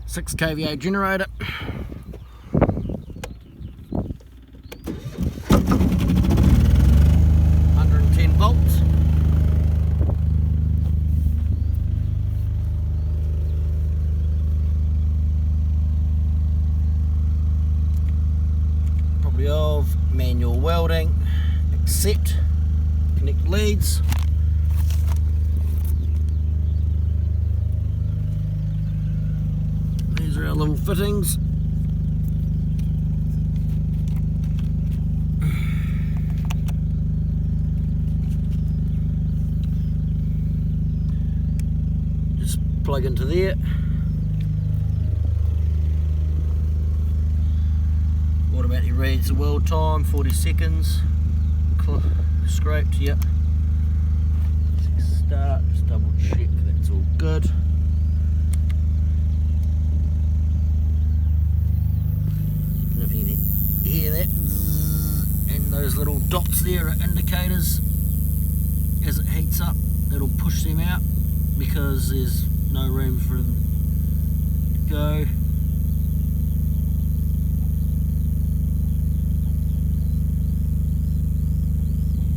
6 kVA generator. Volts. Probably of manual welding, accept, connect leads. These are our little fittings. Plug into there. Automatically reads the weld time, 40 seconds. Scraped, yep. Start, just double check that's all good. And if you can hear that, and those little dots there are indicators. As it heats up, it'll push them out because there's no room for them to go.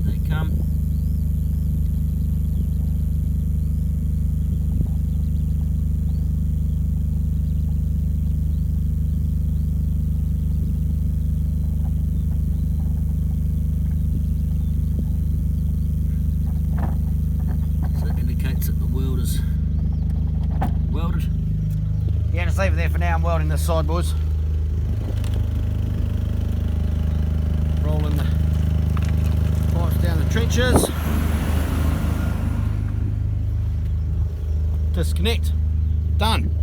They come. So it indicates that the weld is welded. Yeah, just leave it there for now. I'm welding this side, boys. Rolling the pipes down the trenches. Disconnect. Done.